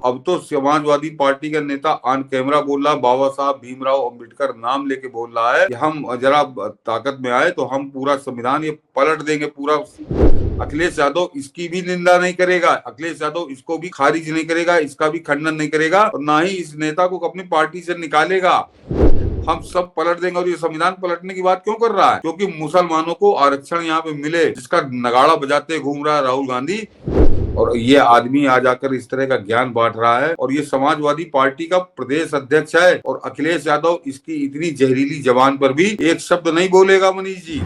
अब तो समाजवादी पार्टी का नेता ऑन कैमरा बोल रहा, बाबा साहब भीमराव अंबेडकर नाम लेके बोल रहा है कि हम जरा ताकत में आए तो हम पूरा संविधान ये पलट देंगे पूरा। अखिलेश यादव इसकी भी निंदा नहीं करेगा, अखिलेश यादव इसको भी खारिज नहीं करेगा, इसका भी खंडन नहीं करेगा और ना ही इस नेता को अपनी पार्टी से निकालेगा। हम सब पलट देंगे। और ये संविधान पलटने की बात क्यों कर रहा है? क्योंकि मुसलमानों को आरक्षण यहाँ पे मिले, जिसका नगाड़ा बजाते घूम रहा है राहुल गांधी। और ये आदमी आ जाकर इस तरह का ज्ञान बांट रहा है और ये समाजवादी पार्टी का प्रदेश अध्यक्ष है। और अखिलेश यादव इसकी इतनी जहरीली जबान पर भी एक शब्द नहीं बोलेगा। मनीष जी,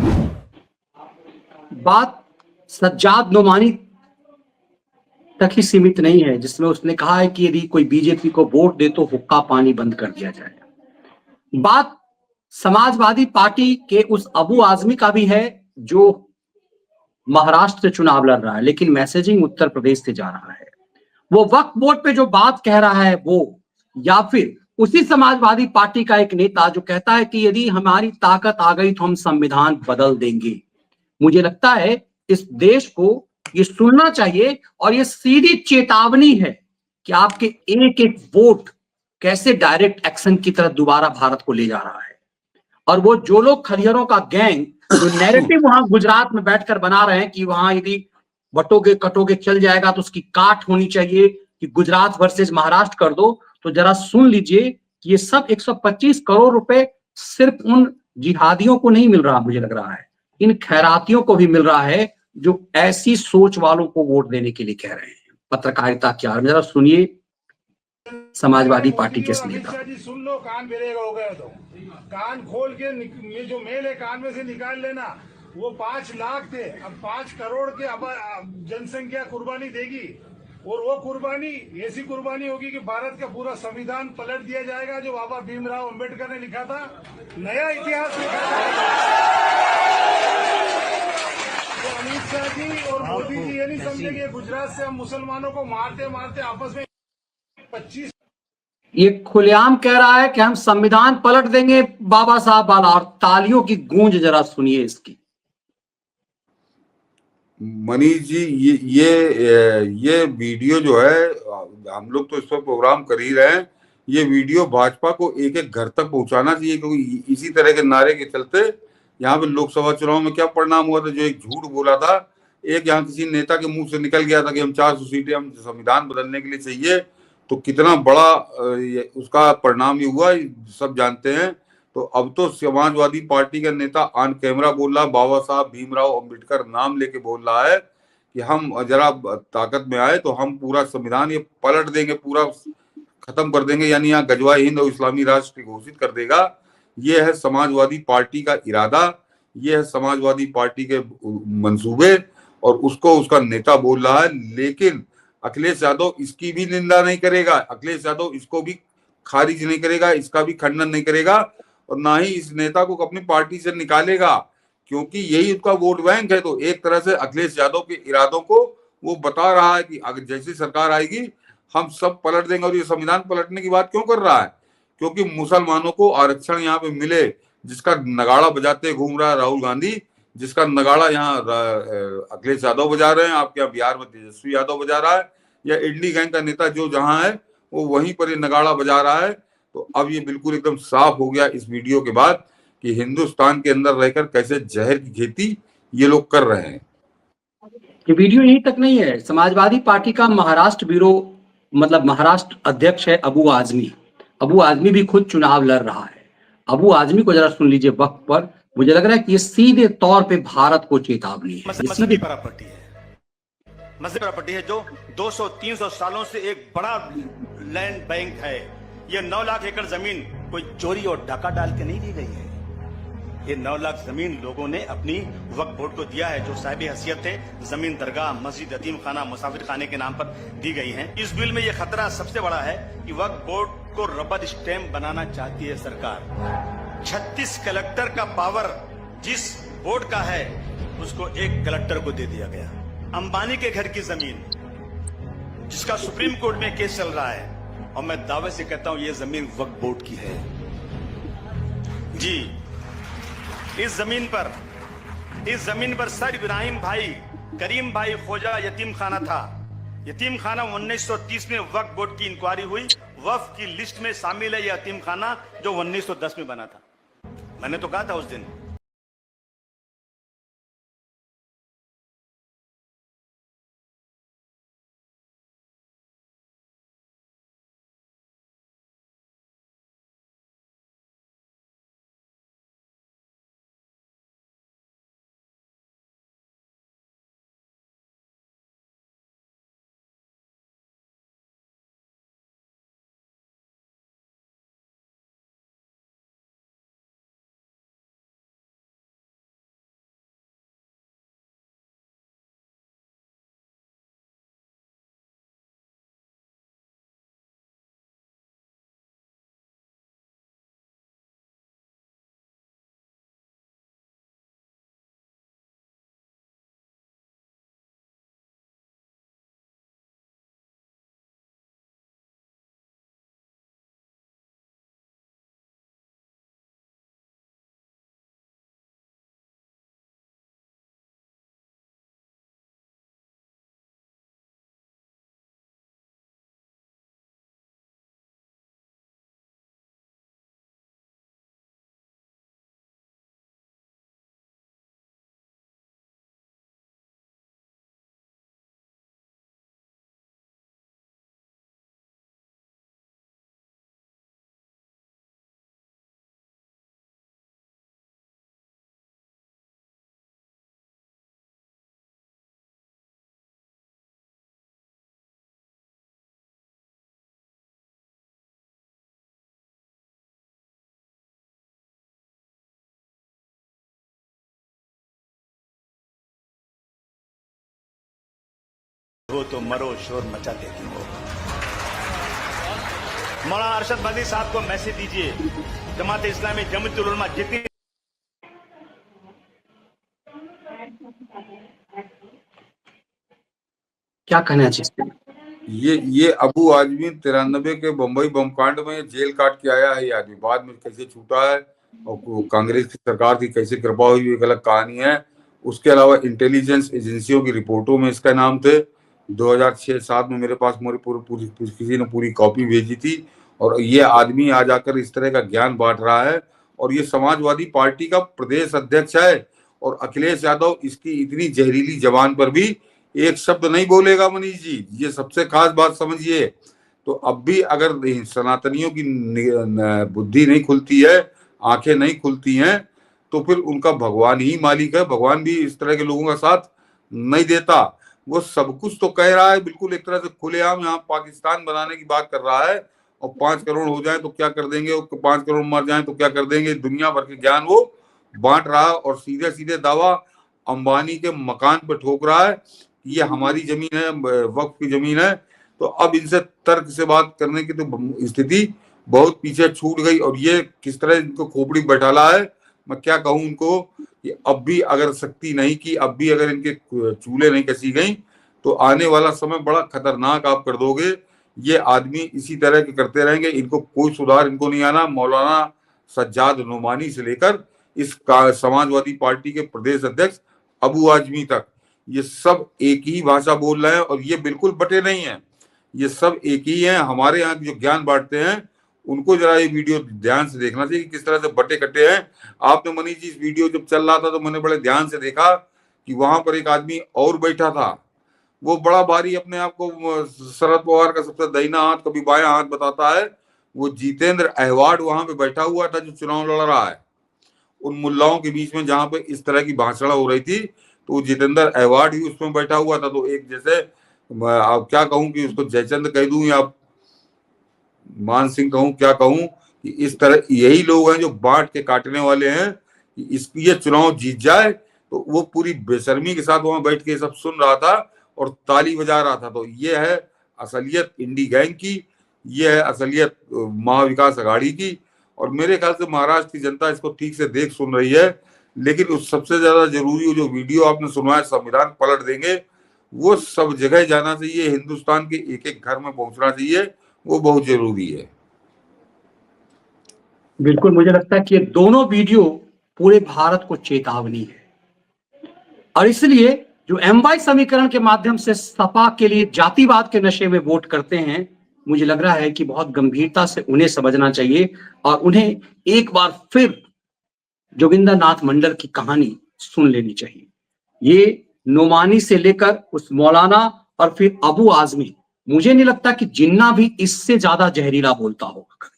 बात सज्जाद नोमानी तक ही सीमित नहीं है, जिसमें उसने कहा है कि यदि कोई बीजेपी को वोट दे तो हुक्का पानी बंद कर दिया जाए। बात समाजवादी पार्टी के उस अबू आजमी का भी है जो महाराष्ट्र से चुनाव लड़ रहा है, लेकिन मैसेजिंग उत्तर प्रदेश से जा रहा है। वो वक्फ बोर्ड पे जो बात कह रहा है वो, या फिर उसी समाजवादी पार्टी का एक नेता जो कहता है कि यदि हमारी ताकत आ गई तो हम संविधान बदल देंगे। मुझे लगता है इस देश को ये सुनना चाहिए और ये सीधी चेतावनी है कि आपके एक एक वोट कैसे डायरेक्ट एक्शन की तरफ दोबारा भारत को ले जा रहा है। और वो जो लोग खरिहरों का गैंग जो नैरेटिव वहां गुजरात में बैठकर बना रहे हैं कि वहां यदि बटोगे कटोगे चल जाएगा तो उसकी काट होनी चाहिए, कि गुजरात वर्सेस महाराष्ट्र कर दो, तो जरा सुन लीजिए कि ये सब 125 करोड़ रुपए सिर्फ उन जिहादियों को नहीं मिल रहा, मुझे लग रहा है इन खैरातियों को भी मिल रहा है जो ऐसी सोच वालों को वोट देने के लिए कह रहे हैं। पत्रकारिता क्या, जरा सुनिए समाजवादी पार्टी के नेता। सुन लो, कान बेरेगा हो गया तो कान खोल के ये जो मेल है कान में से निकाल लेना। वो 5 लाख थे, अब 5 करोड़ के अब जनसंख्या कुर्बानी देगी। और वो कुर्बानी ऐसी कुर्बानी होगी कि भारत का पूरा संविधान पलट दिया जाएगा जो बाबा भीमराव अंबेडकर ने लिखा था, नया इतिहास लिखा था। तो अमित शाह जी और मोदी जी ये नहीं समझेंगे गुजरात से हम मुसलमानों को मारते मारते आपस में 25 ये खुलेआम कह रहा है कि हम संविधान पलट देंगे बाबा साहब वाला, और तालियों की गूंज जरा सुनिए इसकी। मनीष जी, ये वीडियो जो है, हम लोग तो इस पर प्रोग्राम कर ही रहे हैं, ये वीडियो भाजपा को एक एक घर तक पहुंचाना चाहिए। क्योंकि इसी तरह के नारे के चलते यहाँ पे लोकसभा चुनाव में क्या परिणाम हुआ था, जो एक झूठ बोला था, एक यहाँ किसी नेता के मुंह से निकल गया था कि हम 400 सीटें हम संविधान बदलने के लिए चाहिए, तो कितना बड़ा उसका परिणाम ये हुआ सब जानते हैं। तो अब तो समाजवादी पार्टी का नेता ऑन कैमरा बोल रहा, बाबा साहब भीमराव अंबेडकर नाम लेके बोल रहा है कि हम जरा ताकत में आए तो हम पूरा संविधान ये पलट देंगे, पूरा खत्म कर देंगे, यानी यहाँ गजवाए हिंद और इस्लामी राष्ट्र घोषित कर देगा। ये है समाजवादी पार्टी का इरादा, ये है समाजवादी पार्टी के मंसूबे, और उसको उसका नेता बोल रहा है। लेकिन अखिलेश यादव इसकी भी निंदा नहीं करेगा, अखिलेश यादव इसको भी खारिज नहीं करेगा, इसका भी खंडन नहीं करेगा और ना ही इस नेता को अपनी पार्टी से निकालेगा, क्योंकि यही उसका वोट बैंक है। तो एक तरह से अखिलेश यादव के इरादों को वो बता रहा है कि अगर जैसी सरकार आएगी हम सब पलट देंगे। और ये संविधान पलटने की बात क्यों कर रहा है? क्योंकि मुसलमानों को आरक्षण यहाँ पे मिले, जिसका नगाड़ा बजाते घूम रहा है राहुल गांधी, जिसका नगाड़ा यहाँ अखिलेश यादव बजा रहे हैं, आपके यहाँ बिहार में तेजस्वी यादव बजा रहा है, या इंडी गैंग का नेता जो जहां है वो वहीं पर ये नगाड़ा बजा रहा है। तो अब ये बिल्कुल एकदम साफ हो गया इस वीडियो के बाद कि हिंदुस्तान के अंदर रहकर कैसे जहर की खेती ये लोग कर रहे हैं। ये वीडियो यहीं तक नहीं है, समाजवादी पार्टी का महाराष्ट्र ब्यूरो मतलब महाराष्ट्र अध्यक्ष है अबू आजमी। अबू आजमी भी खुद चुनाव लड़ रहा है। अबू आजमी को जरा सुन लीजिए वक्त पर। मुझे लग रहा है कि ये सीधे तौर पे भारत को चेतावनी है। मजहबी प्रॉपर्टी है, मजहबी प्रॉपर्टी है जो 200-300 सालों से एक बड़ा लैंड बैंक है। ये 9 लाख एकड़ जमीन कोई चोरी और डाका डाल के नहीं दी गई है। ये 9 लाख जमीन लोगों ने अपनी वक्फ बोर्ड को दिया है, जो साहिब हैसियत थे। जमीन दरगाह, मस्जिद, यतीम खाना, मुसाफिर खाने के नाम पर दी गई है। इस बिल में ये खतरा सबसे बड़ा है कि वक्फ बोर्ड को रबर स्टैम्प बनाना चाहती है सरकार। 36 कलेक्टर का पावर जिस बोर्ड का है उसको एक कलेक्टर को दे दिया गया। अंबानी के घर की जमीन जिसका सुप्रीम कोर्ट में केस चल रहा है, और मैं दावे से कहता हूं ये जमीन वक्फ बोर्ड की है जी। इस जमीन पर सर इब्राहिम भाई, करीम भाई खोजा यतीम खाना था। यतीम खाना 1930 में वक्फ बोर्ड की इंक्वायरी हुई, वक्फ की लिस्ट में शामिल है यह यतीम खाना जो 1910 में बना था। मैंने तो कहा था उस दिन। हो तो मरो शोर मचाते क्यों हो। मौलाना अरशद मदनी साहब को मैसेज दीजिए, जमात इस्लामी जमीयतुल उलमा जितनी क्या कहना है इस पे? ये अबू आजमी 93 के बम्बई बम कांड में जेल काट के आया है ये आदमी, बाद में कैसे छूटा है और कांग्रेस की सरकार की कैसे कृपा हुई एक अलग कहानी है। उसके अलावा इंटेलिजेंस एजेंसियों की रिपोर्टों में इसका नाम थे। 2006-7 में मेरे पास किसी ने पूरी कॉपी भेजी थी। और ये आदमी आ जाकर इस तरह का ज्ञान बांट रहा है। और ये समाजवादी पार्टी का प्रदेश अध्यक्ष है। और अखिलेश यादव इसकी इतनी जहरीली जबान पर भी एक शब्द नहीं बोलेगा मनीष जी, ये सबसे खास बात समझिए। तो अब भी अगर सनातनियों की बुद्धि नहीं खुलती है, आंखें नहीं खुलती हैं, तो फिर उनका भगवान ही मालिक है। भगवान भी इस तरह के लोगों का साथ नहीं देता। वो सब कुछ तो कह रहा है, बिल्कुल एक तरह से खुलेआम यहाँ पाकिस्तान बनाने की बात कर रहा है। और 5 करोड़ हो जाए तो क्या कर देंगे, और 5 करोड़ मर जाए तो क्या कर देंगे, दुनिया भर के ज्ञान वो बांट रहा है। और सीधे सीधे दावा अंबानी के मकान पे ठोक रहा है, ये हमारी जमीन है, वक्फ की जमीन है। तो अब इनसे तर्क से बात करने की तो स्थिति बहुत पीछे छूट गई। और ये किस तरह इनको खोपड़ी बैठाला है, मैं क्या कहूं उनको कि अब भी अगर सख्ती नहीं की, अब भी अगर इनके चूल्हे नहीं कसी गई, तो आने वाला समय बड़ा खतरनाक आप कर दोगे। ये आदमी इसी तरह के करते रहेंगे, इनको कोई सुधार इनको नहीं आना। मौलाना सज्जाद नोमानी से लेकर इस समाजवादी पार्टी के प्रदेश अध्यक्ष अबू आजमी तक, ये सब एक ही भाषा बोल रहे हैं। और ये बिल्कुल बटे नहीं है, ये सब एक ही हैं। हमारे यहाँ जो ज्ञान बांटते हैं उनको जरा ये वीडियो ध्यान से देखना चाहिए कि किस तरह से बटे कटे हैं। आपने मनीष जी इस वीडियो जब चल रहा था तो मैंने बड़े ध्यान से देखा कि वहां पर एक आदमी और बैठा था, वो बड़ा भारी अपने आप को शरद पवार का सबसे दाहिना हाथ कभी बायां हाथ बताता है। वो जितेंद्र अहवाड वहां पे बैठा हुआ था जो चुनाव लड़ रहा है। उन मुल्लाओं के बीच में जहां पे इस तरह की भाषण हो रही थी, तो जितेंद्र अहवाड ही उसमें बैठा हुआ था। तो एक जैसे आप क्या कहूं कि उसको जयचंद कह दूं या मान सिंह कहूं, क्या कहूं कि इस तरह यही लोग हैं जो बांट के काटने वाले हैं कि इसकी ये चुनाव जीत जाए। तो वो पूरी बेशर्मी के साथ वहां बैठ के सब सुन रहा था और ताली बजा रहा था। तो ये है असलियत इंडी गैंग की, ये है असलियत महाविकास अघाड़ी की। और मेरे ख्याल से महाराष्ट्र की जनता इसको ठीक से देख सुन रही है। लेकिन उस सबसे ज्यादा जरूरी जो वीडियो आपने सुनवाया, संविधान पलट देंगे, वो सब जगह जाना चाहिए, हिंदुस्तान के एक एक घर में पहुंचना चाहिए, वो बहुत जरूरी है। बिल्कुल, मुझे लगता है कि ये दोनों वीडियो पूरे भारत को चेतावनी है। और इसलिए जो MY समीकरण के माध्यम से सपा के लिए जातिवाद के नशे में वोट करते हैं, मुझे लग रहा है कि बहुत गंभीरता से उन्हें समझना चाहिए और उन्हें एक बार फिर जोगिंदर नाथ मंडल की कहानी सुन लेनी चाहिए। ये नोमानी से लेकर उस मौलाना और फिर अबू आजमी, मुझे नहीं लगता कि जिन्ना भी इससे ज्यादा जहरीला बोलता होगा।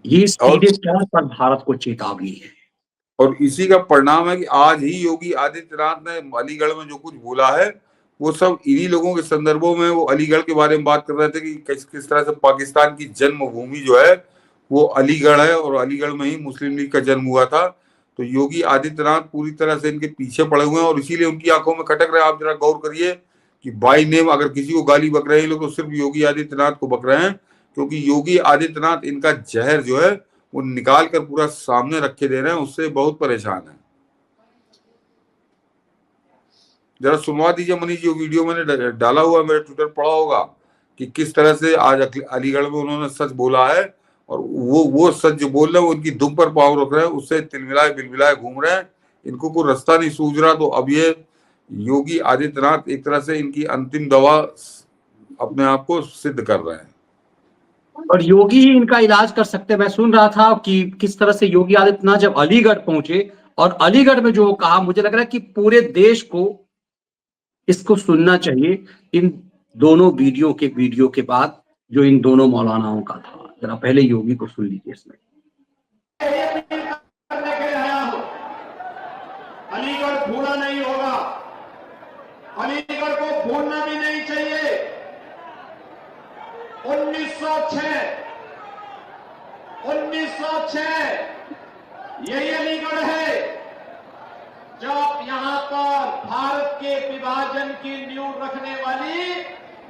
ये सीधे तौर पर भारत को चेतावनी है। और इसी का परिणाम है कि आज ही योगी आदित्यनाथ ने अलीगढ़ में जो कुछ बोला है वो सब इन्हीं लोगों के संदर्भों में, वो अलीगढ़ के बारे में बात कर रहे थे कि किस तरह से पाकिस्तान की जन्मभूमि जो है वो अलीगढ़ है और अलीगढ़ में ही मुस्लिम लीग का जन्म हुआ था। तो योगी आदित्यनाथ पूरी तरह से इनके पीछे पड़े हुए हैं और इसीलिए उनकी आंखों में खटक रहे हैं। आप जरा गौर करिए कि बाई नेम अगर किसी को गाली बक रहे हैं लोग तो सिर्फ योगी आदित्यनाथ को बक रहे हैं, क्योंकि योगी आदित्यनाथ इनका जहर जो है वो निकाल कर पूरा सामने रखे दे रहे हैं, उससे बहुत परेशान है। जरा सुनवा दीजिए मनीष जी, वीडियो मैंने डाला हुआ मेरे ट्विटर पढ़ा होगा कि किस तरह से आज अलीगढ़ में उन्होंने सच बोला है और वो सच जो बोल रहे हैं वो उनकी दुम पर पाँव रख रहे हैं, उससे तिलमिलाए बिलबिलाए घूम रहे हैं। इनको कोई रास्ता नहीं सूझ रहा। तो अब ये योगी आदित्यनाथ एक तरह से इनकी अंतिम दवा अपने आप को सिद्ध कर रहे हैं और योगी ही इनका इलाज कर सकते हैं। मैं सुन रहा था कि किस तरह से योगी आदित्यनाथ जब अलीगढ़ पहुंचे और अलीगढ़ में जो कहा, मुझे लग रहा है कि पूरे देश को इसको सुनना चाहिए इन दोनों वीडियो के बाद जो इन दोनों मौलानाओं का था। जरा पहले योगी को सुन लीजिए इसमें। अलीगढ़ भूला नहीं होगा, अलीगढ़ को भूलना भी नहीं चाहिए। 1906 यही अलीगढ़ है जब यहां पर भारत के विभाजन की नींव रखने वाली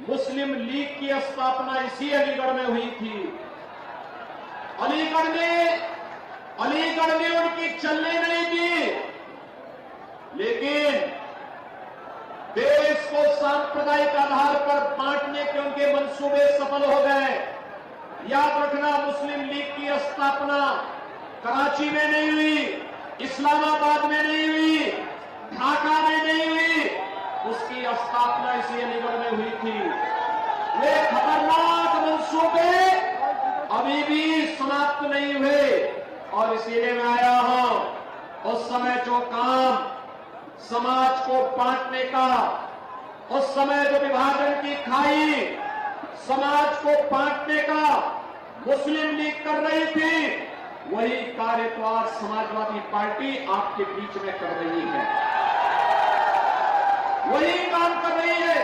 मुस्लिम लीग की स्थापना इसी अलीगढ़ में हुई थी। अलीगढ़ में उनकी चलने नहीं दी, लेकिन देश को सांप्रदायिक आधार पर बांटने के उनके मंसूबे सफल हो गए। याद रखना, मुस्लिम लीग की स्थापना कराची में नहीं हुई, इस्लामाबाद में नहीं हुई, ढाका में नहीं हुई, उसकी स्थापना इसी अलीगढ़ में हुई थी। वे खतरनाक मंसूबे अभी भी समाप्त नहीं हुए और इसीलिए मैं आया हूं। उस समय जो काम समाज को बांटने का, उस समय जो विभाजन की खाई समाज को बांटने का मुस्लिम लीग कर रही थी, वही कार्य तो आज समाजवादी पार्टी आपके बीच में कर रही है, वही काम कर रही है।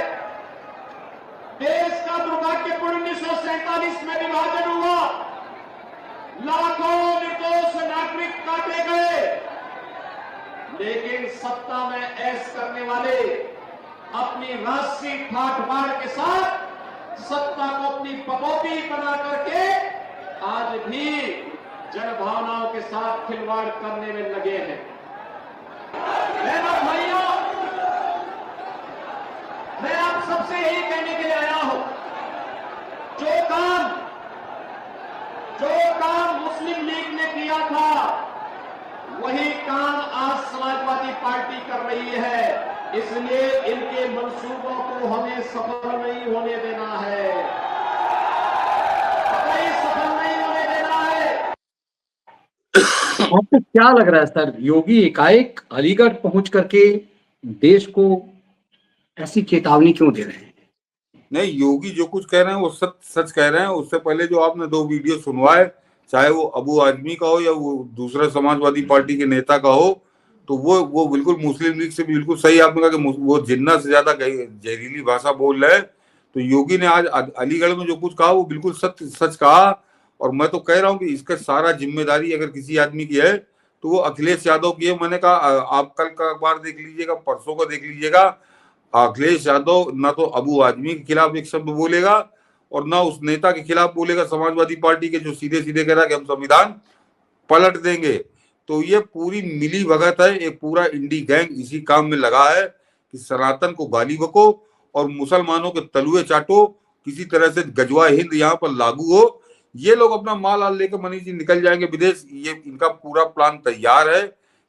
देश का दुर्भाग्यपूर्ण 1947 में विभाजन हुआ, लाखों निर्दोष नागरिक काटे गए, लेकिन सत्ता में ऐश करने वाले अपनी राष्ट्रीय ठाट बाढ़ के साथ सत्ता को अपनी पपौती बना करके आज भी जनभावनाओं के साथ खिलवाड़ करने में लगे हैं। भाइयों, मैं आप सबसे यही कहने के लिए आया हूं, जो काम मुस्लिम लीग ने किया था वही काम आज समाजवादी पार्टी कर रही है। इसलिए इनके मंसूबों को हमें सफल नहीं होने देना है, कतई सफल नहीं होने देना है। आपको क्या लग रहा है सर, योगी एकाएक अलीगढ़ पहुंच करके देश को ऐसी चेतावनी क्यों दे रहे हैं? नहीं, योगी जो कुछ कह रहे हैं वो सच कह रहे हैं। उससे पहले जो आपने 2 वीडियो सुनवाए, चाहे वो अबू आजमी का हो या वो दूसरे समाजवादी पार्टी के नेता का हो, तो वो बिल्कुल मुस्लिम लीग से बिल्कुल सही आपने कहा कि वो जिन्ना से ज्यादा जहरीली भाषा बोल रहे हैं। तो योगी ने आज अलीगढ़ में जो कुछ कहा वो बिल्कुल सच कहा। और मैं तो कह रहा हूँ कि इसका सारा जिम्मेदारी अगर किसी आदमी की है तो वो अखिलेश यादव की है। मैंने कहा आप कल का अखबार देख लीजिएगा, परसों का देख लीजिएगा, अखिलेश यादव ना तो अबू आजमी के खिलाफ एक शब्द बोलेगा और ना उस नेता के खिलाफ बोलेगा समाजवादी पार्टी के, जो सीधे सीधे कह रहा है कि हम संविधान पलट देंगे। तो ये पूरी मिली भगत है, एक पूरा इंडी गैंग इसी काम में लगा है कि सनातन को गाली बको और मुसलमानों के तलुए चाटो, किसी तरह से गजवा हिंद यहाँ पर लागू हो। ये लोग अपना माल लेकर मनीष जी निकल जाएंगे विदेश। ये इनका पूरा प्लान तैयार है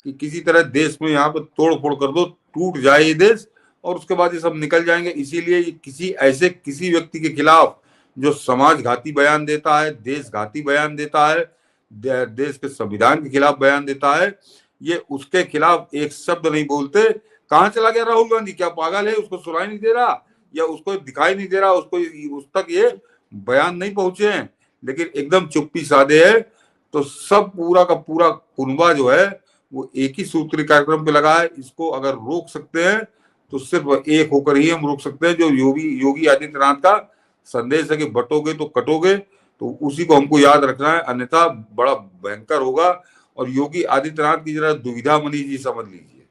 कि किसी तरह देश में यहाँ पे तोड़ फोड़ कर दो, टूट जाए ये देश, और उसके बाद ये सब निकल जाएंगे। इसीलिए किसी व्यक्ति के खिलाफ जो समाजघाती बयान देता है, देशघाती बयान देता है, देश के संविधान के खिलाफ बयान देता है, ये उसके खिलाफ एक शब्द नहीं बोलते। कहाँ चला गया राहुल गांधी? क्या पागल है? उसको सुनाई नहीं दे रहा या उसको दिखाई नहीं दे रहा? उस तक ये बयान नहीं पहुंचे हैं, लेकिन एकदम चुप्पी साधे है। तो सब पूरा का पूरा कुनबा जो है वो एक ही सूत्री कार्यक्रम पे लगा है। इसको अगर रोक सकते हैं तो सिर्फ एक होकर ही हम रोक सकते हैं, जो योगी आदित्यनाथ का संदेश है कि बटोगे तो कटोगे, तो उसी को हमको याद रखना है, अन्यथा बड़ा भयंकर होगा। और योगी आदित्यनाथ की जरा दुविधा मनीष जी समझ लीजिए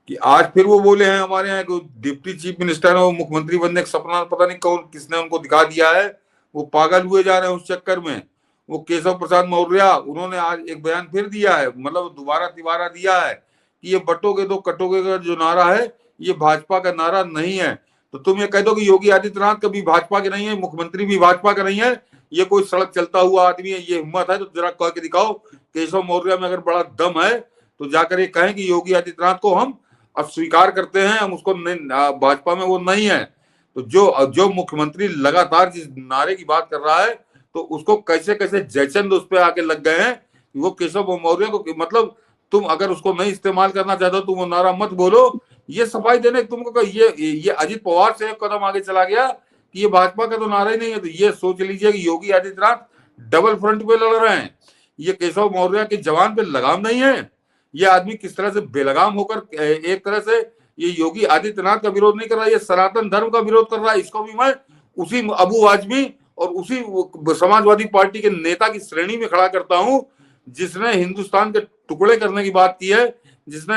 कि आज फिर वो बोले हैं हमारे यहाँ डिप्टी चीफ मिनिस्टर है, वो मुख्यमंत्री बनने का सपना पता नहीं कौन किसने उनको दिखा दिया है, वो पागल हुए जा रहे हैं उस चक्कर में। वो केशव प्रसाद मौर्य, उन्होंने आज एक बयान फिर दिया है, मतलब दोबारा तिबारा दिया है कि ये बटोगे तो कटोगे का जो नारा है ये भाजपा का नारा नहीं है। तो तुम ये कह दो कि योगी आदित्यनाथ कभी भाजपा के नहीं है, मुख्यमंत्री भी भाजपा का नहीं है, ये कोई सड़क चलता हुआ आदमी है, ये हिम्मत है तो जरा कह के दिखाओ। केशव मौर्य में अगर बड़ा दम है तो जाकर ये कहें कि योगी आदित्यनाथ को हम अस्वीकार करते हैं, हम उसको भाजपा में वो नहीं है। तो जो मुख्यमंत्री लगातार जिस नारे की बात कर रहा है, तो उसको कैसे कैसे जयचंद उस पर आके लग गए हैं कि वो केशव मौर्य को, मतलब तुम अगर उसको नहीं इस्तेमाल करना चाहते हो तो वो नारा मत बोलो। ये सफाई देने तुमको ये अजित पवार से एक कदम आगे चला गया कि ये भाजपा का तो नारा ही नहीं है। तो ये सोच लीजिए कि योगी आदित्यनाथ डबल फ्रंट पे लड़ रहे हैं। ये केशव मौर्य की जवान पे लगाम नहीं है। ये आदमी किस तरह से बेलगाम होकर एक तरह से ये योगी आदित्यनाथ का विरोध नहीं कर रहा है, ये सनातन धर्म का विरोध कर रहा है। इसको भी मैं उसी अबू आजमी और उसी समाजवादी पार्टी के नेता की श्रेणी में खड़ा करता हूं, जिसने हिंदुस्तान के टुकड़े करने की बात की है, जिसने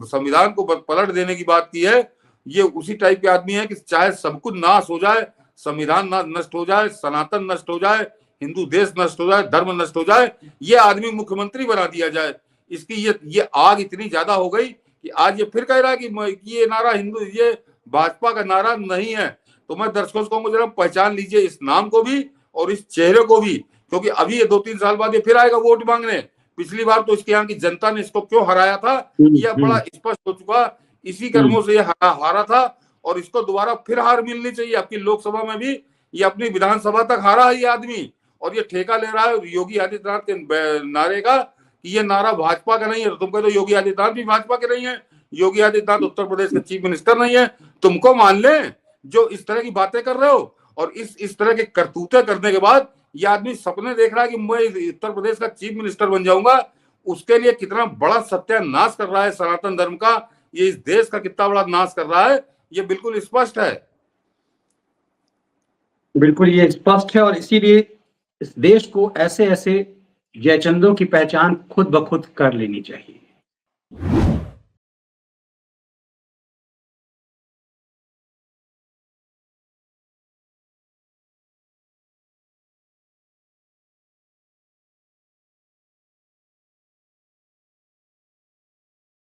संविधान को पलट देने की बात की है। ये उसी टाइप के आदमी है कि चाहे सब कुछ नाश हो जाए, संविधान नष्ट हो जाए, सनातन नष्ट हो जाए, हिंदू देश नष्ट हो जाए, धर्म नष्ट हो जाए, ये आदमी मुख्यमंत्री बना दिया जाए। इसकी ये आग इतनी ज्यादा हो गई कि आज ये फिर कह रहा है कि ये नारा ये भाजपा का नारा नहीं है। तो मैं दर्शकों को कहूंगा जरा पहचान लीजिए इस नाम को भी और इस चेहरे को भी, क्योंकि अभी ये 2-3 साल बाद ये फिर आएगा वोट मांगने। पिछली बार तो इसके यहाँ की जनता ने इसको क्यों हराया था यह बड़ा स्पष्ट हो चुका। इसी कर्मों से ये हारा था और इसको दोबारा फिर हार मिलनी चाहिए। आपकी लोकसभा में भी ये अपनी विधानसभा तक हारा है ये आदमी, और ये ठेका ले रहा है योगी आदित्यनाथ के नारे का कि ये नारा भाजपा का नहीं है। तुम कहते हो योगी आदित्यनाथ भी भाजपा के नहीं है, योगी आदित्यनाथ उत्तर प्रदेश के चीफ मिनिस्टर नहीं है, तुमको मान ले जो इस तरह की बातें कर रहे हो। और इस तरह के करतूते करने के बाद ये आदमी सपने देख रहा है कि मैं उत्तर प्रदेश का चीफ मिनिस्टर बन जाऊंगा। उसके लिए कितना बड़ा सत्यानाश कर रहा है सनातन धर्म का, ये इस देश का कितना बड़ा नाश कर रहा है, ये बिल्कुल स्पष्ट है। बिल्कुल ये स्पष्ट है, और इसीलिए इस देश को ऐसे ऐसे जयचंदों की पहचान खुद ब खुद कर लेनी चाहिए।